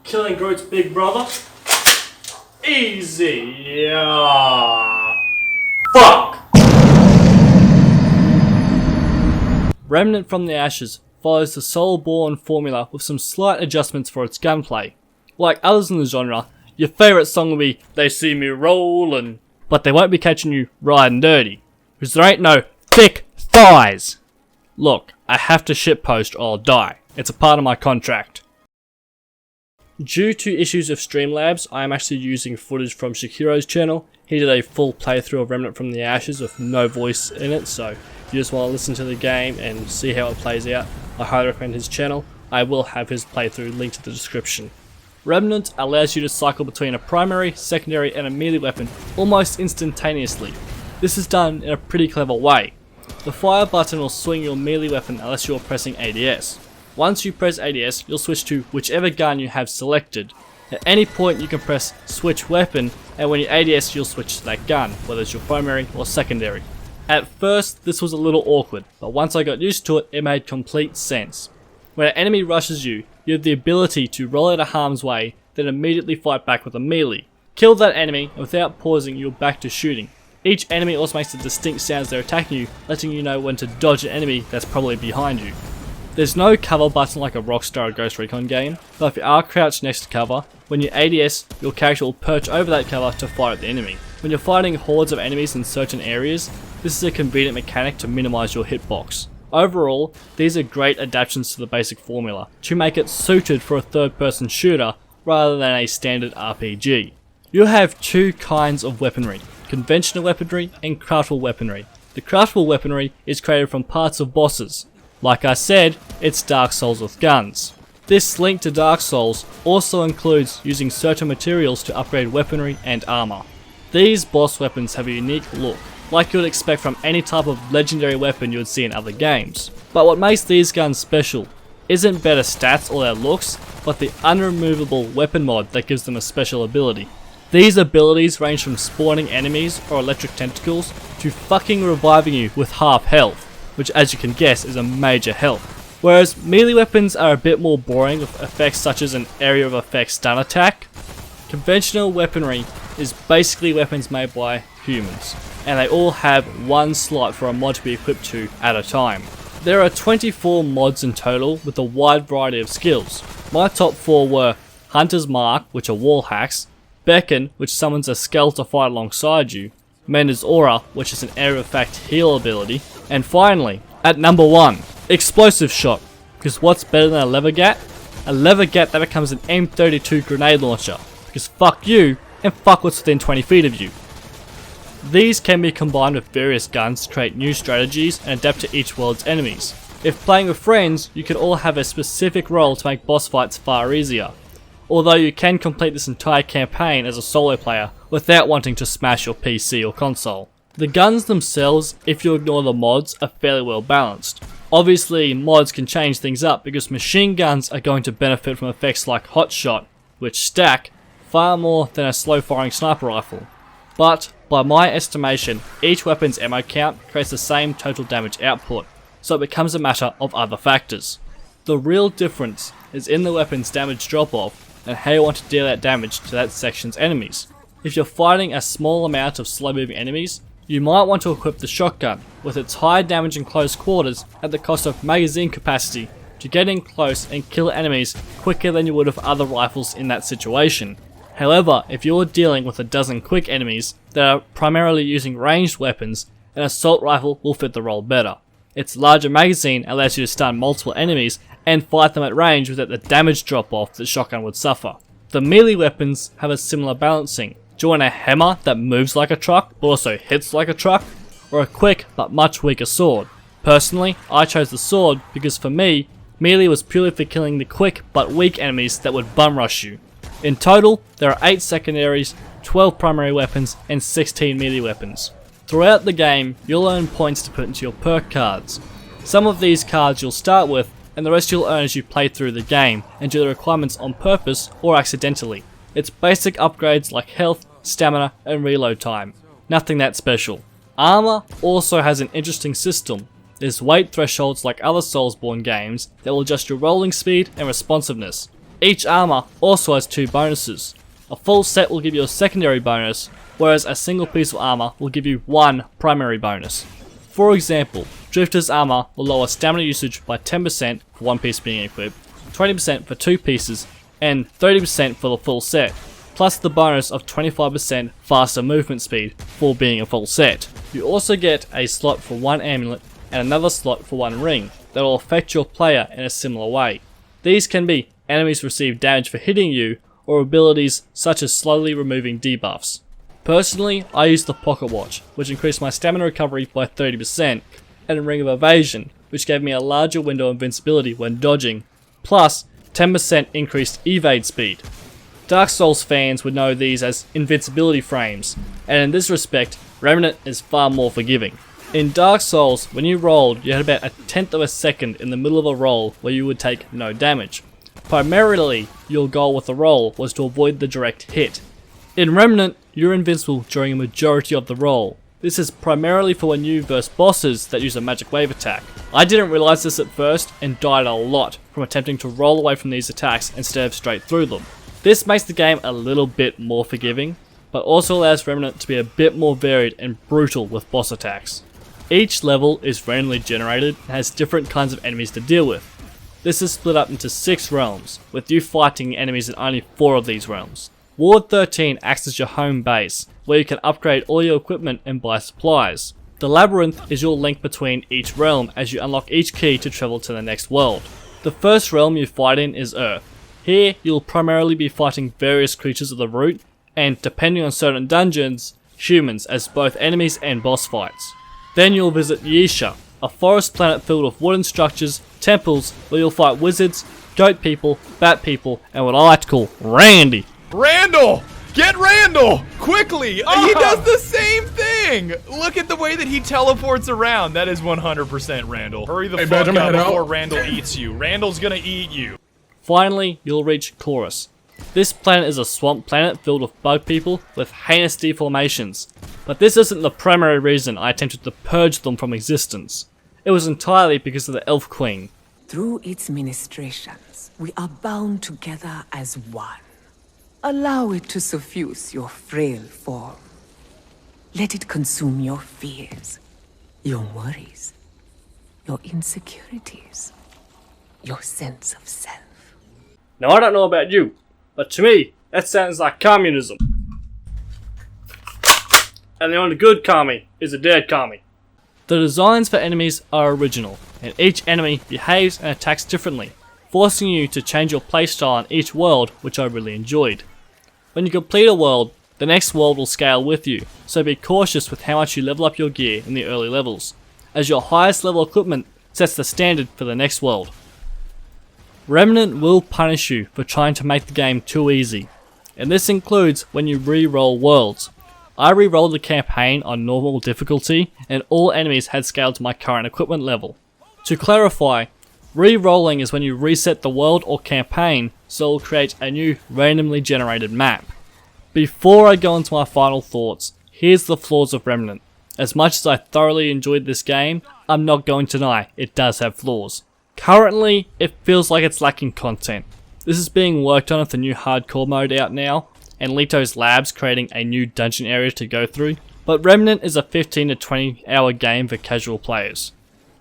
Killing Groot's big brother? Easy. Yeah. Fuck! Remnant from the Ashes follows the Soulborn formula with some slight adjustments for its gunplay. Like others in the genre, your favourite song will be They See Me Rollin', but they won't be catching you riding dirty, because there ain't no thick thighs. Look, I have to shitpost or I'll die. It's a part of my contract. Due to issues of Streamlabs, I am actually using footage from Shakiro's channel. He did a full playthrough of Remnant from the Ashes with no voice in it, so if you just want to listen to the game and see how it plays out, I highly recommend his channel. I will have his playthrough linked in the description. Remnant allows you to cycle between a primary, secondary and a melee weapon almost instantaneously. This is done in a pretty clever way. The fire button will swing your melee weapon unless you are pressing ADS. Once you press ADS, you'll switch to whichever gun you have selected. At any point you can press switch weapon, and when you ADS you'll switch to that gun, whether it's your primary or secondary. At first this was a little awkward, but once I got used to it, it made complete sense. When an enemy rushes you, you have the ability to roll out of harm's way, then immediately fight back with a melee. Kill that enemy, and without pausing you're back to shooting. Each enemy also makes a distinct sound as they're attacking you, letting you know when to dodge an enemy that's probably behind you. There's no cover button like a Rockstar or Ghost Recon game, but if you are crouched next to cover, when you ADS, your character will perch over that cover to fire at the enemy. When you're fighting hordes of enemies in certain areas, this is a convenient mechanic to minimize your hitbox. Overall, these are great adaptations to the basic formula, to make it suited for a third-person shooter rather than a standard RPG. You have two kinds of weaponry, conventional weaponry and craftable weaponry. The craftable weaponry is created from parts of bosses. Like I said, it's Dark Souls with guns. This link to Dark Souls also includes using certain materials to upgrade weaponry and armor. These boss weapons have a unique look, like you would expect from any type of legendary weapon you would see in other games. But what makes these guns special isn't better stats or their looks, but the unremovable weapon mod that gives them a special ability. These abilities range from spawning enemies or electric tentacles to fucking reviving you with half health, which as you can guess is a major help. Whereas melee weapons are a bit more boring with effects such as an area of effect stun attack, conventional weaponry is basically weapons made by humans, and they all have one slot for a mod to be equipped to at a time. There are 24 mods in total with a wide variety of skills. My top 4 were Hunter's Mark, which are wall hacks, Beckon, which summons a skull to fight alongside you, Mender's Aura, which is an area of effect heal ability, and finally, at number 1, Explosive Shot, because what's better than a lever gat? A lever gat that becomes an M32 grenade launcher, because fuck you, and fuck what's within 20 feet of you. These can be combined with various guns to create new strategies and adapt to each world's enemies. If playing with friends, you can all have a specific role to make boss fights far easier, although you can complete this entire campaign as a solo player without wanting to smash your PC or console. The guns themselves, if you ignore the mods, are fairly well balanced. Obviously, mods can change things up because machine guns are going to benefit from effects like Hot Shot, which stack far more than a slow firing sniper rifle. But, by my estimation, each weapon's ammo count creates the same total damage output, so it becomes a matter of other factors. The real difference is in the weapon's damage drop-off and how you want to deal out damage to that section's enemies. If you're fighting a small amount of slow-moving enemies, you might want to equip the shotgun, with its high damage in close quarters at the cost of magazine capacity, to get in close and kill enemies quicker than you would with other rifles in that situation. However, if you're dealing with a dozen quick enemies that are primarily using ranged weapons, an assault rifle will fit the role better. Its larger magazine allows you to stun multiple enemies and fight them at range without the damage drop-off that shotgun would suffer. The melee weapons have a similar balancing. Do you want a hammer that moves like a truck but also hits like a truck, or a quick but much weaker sword? Personally, I chose the sword because for me, melee was purely for killing the quick but weak enemies that would bum rush you. In total, there are 8 secondaries, 12 primary weapons and 16 melee weapons. Throughout the game, you'll earn points to put into your perk cards. Some of these cards you'll start with, and the rest you'll earn as you play through the game and do the requirements on purpose or accidentally. It's basic upgrades like health, stamina and reload time. Nothing that special. Armor also has an interesting system. There's weight thresholds like other Soulsborne games that will adjust your rolling speed and responsiveness. Each armor also has 2 bonuses. A full set will give you a secondary bonus, whereas a single piece of armor will give you 1 primary bonus. For example, Drifter's armor will lower stamina usage by 10% for 1 piece being equipped, 20% for 2 pieces, and 30% for the full set, plus the bonus of 25% faster movement speed for being a full set. You also get a slot for 1 amulet and another slot for 1 ring that will affect your player in a similar way. These can be enemies receive damage for hitting you, or abilities such as slowly removing debuffs. Personally, I use the Pocket Watch, which increased my stamina recovery by 30%, and Ring of Evasion, which gave me a larger window of invincibility when dodging, plus 10% increased evade speed. Dark Souls fans would know these as invincibility frames, and in this respect, Remnant is far more forgiving. In Dark Souls, when you rolled, you had about a tenth of a second in the middle of a roll where you would take no damage. Primarily, your goal with the roll was to avoid the direct hit. In Remnant, you're invincible during a majority of the roll. This is primarily for when you verse bosses that use a magic wave attack. I didn't realise this at first and died a lot from attempting to roll away from these attacks instead of straight through them. This makes the game a little bit more forgiving, but also allows Remnant to be a bit more varied and brutal with boss attacks. Each level is randomly generated and has different kinds of enemies to deal with. This is split up into 6 realms, with you fighting enemies in only 4 of these realms. Ward 13 acts as your home base, where you can upgrade all your equipment and buy supplies. The Labyrinth is your link between each realm as you unlock each key to travel to the next world. The first realm you fight in is Earth. Here you'll primarily be fighting various creatures of the root, and depending on certain dungeons, humans as both enemies and boss fights. Then you'll visit Yisha, a forest planet filled with wooden structures, temples where you'll fight wizards, goat people, bat people, and what I like to call Randy. Randall! Get Randall! Quickly! He does the same thing! Look at the way that he teleports around. That is 100% Randall. Hurry the fuck up before Randall eats you. Randall's gonna eat you. Finally, you'll reach Chorus. This planet is a swamp planet filled with bug people with heinous deformations. But this isn't the primary reason I attempted to purge them from existence. It was entirely because of the Elf Queen. Through its ministrations, we are bound together as one. Allow it to suffuse your frail form. Let it consume your fears, your worries, your insecurities, your sense of self. Now I don't know about you, but to me, that sounds like communism. And the only good commie is a dead commie. The designs for enemies are original, and each enemy behaves and attacks differently, forcing you to change your playstyle in each world, which I really enjoyed. When you complete a world, the next world will scale with you, so be cautious with how much you level up your gear in the early levels, as your highest level equipment sets the standard for the next world. Remnant will punish you for trying to make the game too easy, and this includes when you re-roll worlds. I re-rolled the campaign on normal difficulty, and all enemies had scaled to my current equipment level. To clarify, re-rolling is when you reset the world or campaign, so it will create a new randomly generated map. Before I go into my final thoughts, here's the flaws of Remnant. As much as I thoroughly enjoyed this game, I'm not going to deny it does have flaws. Currently, it feels like it's lacking content. This is being worked on with the new hardcore mode out now, and Lito's Labs creating a new dungeon area to go through, but Remnant is a 15 to 20 hour game for casual players.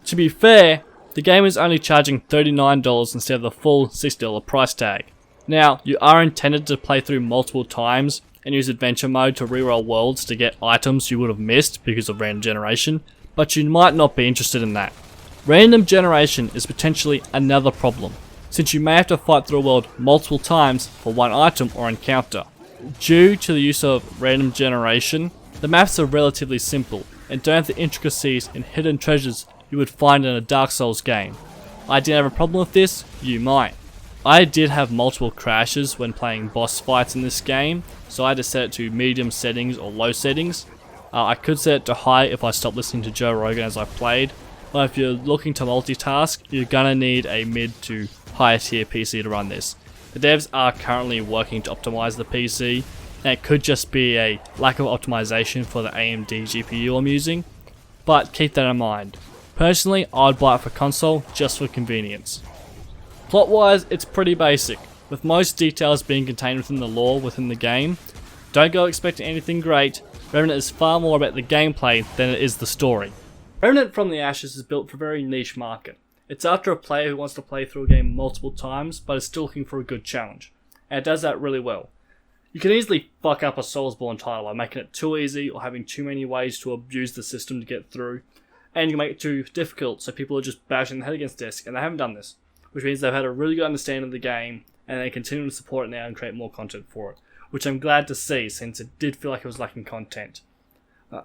To be fair, the game is only charging $39 instead of the full $60 price tag. Now, you are intended to play through multiple times and use adventure mode to reroll worlds to get items you would have missed because of random generation, but you might not be interested in that. Random generation is potentially another problem, since you may have to fight through a world multiple times for one item or encounter. Due to the use of random generation, the maps are relatively simple and don't have the intricacies and hidden treasures you would find in a Dark Souls game. I didn't have a problem with this, you might. I did have multiple crashes when playing boss fights in this game, so I had to set it to medium settings or low settings. I could set it to high if I stopped listening to Joe Rogan as I played, but if you're looking to multitask, you're gonna need a mid to higher tier PC to run this. The devs are currently working to optimize the PC, and it could just be a lack of optimization for the AMD GPU I'm using, but keep that in mind. Personally, I'd buy it for console just for convenience. Plot wise, it's pretty basic. With most details being contained within the lore within the game, don't go expecting anything great. Remnant is far more about the gameplay than it is the story. Remnant From the Ashes is built for a very niche market. It's after a player who wants to play through a game multiple times, but is still looking for a good challenge. And it does that really well. You can easily fuck up a Soulsborne title by making it too easy or having too many ways to abuse the system to get through. And you can make it too difficult so people are just bashing their head against disc, and they haven't done this. Which means they've had a really good understanding of the game, and they continue to support it now and create more content for it. Which I'm glad to see, since it did feel like it was lacking content.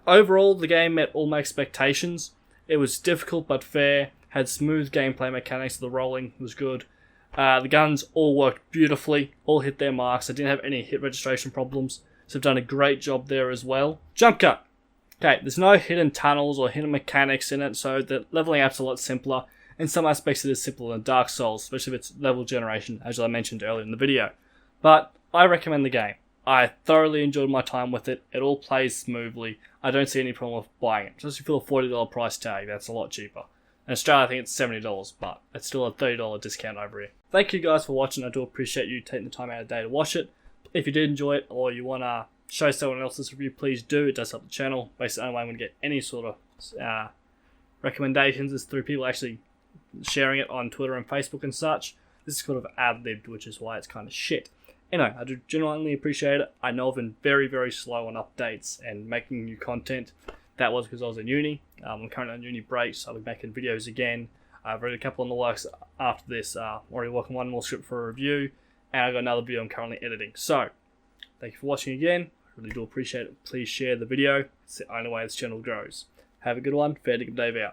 Overall, the game met all my expectations. It was difficult but fair, had smooth gameplay mechanics, the rolling was good. The guns all worked beautifully, all hit their marks. I didn't have any hit registration problems, so I've done a great job there as well. Jump cut! Okay, there's no hidden tunnels or hidden mechanics in it, so the leveling app's a lot simpler. In some aspects it is simpler than Dark Souls, especially if it's level generation, as I mentioned earlier in the video. But I recommend the game. I thoroughly enjoyed my time with it. It all plays smoothly. I don't see any problem with buying it. Just for a $40 price tag, that's a lot cheaper. In Australia I think it's $70, but it's still a $30 discount over here. Thank you guys for watching. I do appreciate you taking the time out of the day to watch it. If you did enjoy it, or you want to show someone else this review, please do. It does help the channel. Basically, the only way I'm going to get any sort of recommendations is through people actually sharing it on Twitter and Facebook and such. This is kind of ad-libbed, which is why it's kind of shit. Anyway, I do genuinely appreciate it. I know I've been very, very slow on updates and making new content. That was because I was in uni. I'm currently on uni break, so I'll be making videos again. I've read a couple in the works after this. Already working on one more script for a review, and I've got another video I'm currently editing. So, thank you for watching again. I really do appreciate it. Please share the video. It's the only way this channel grows. Have a good one. Fair dinkum Dave out.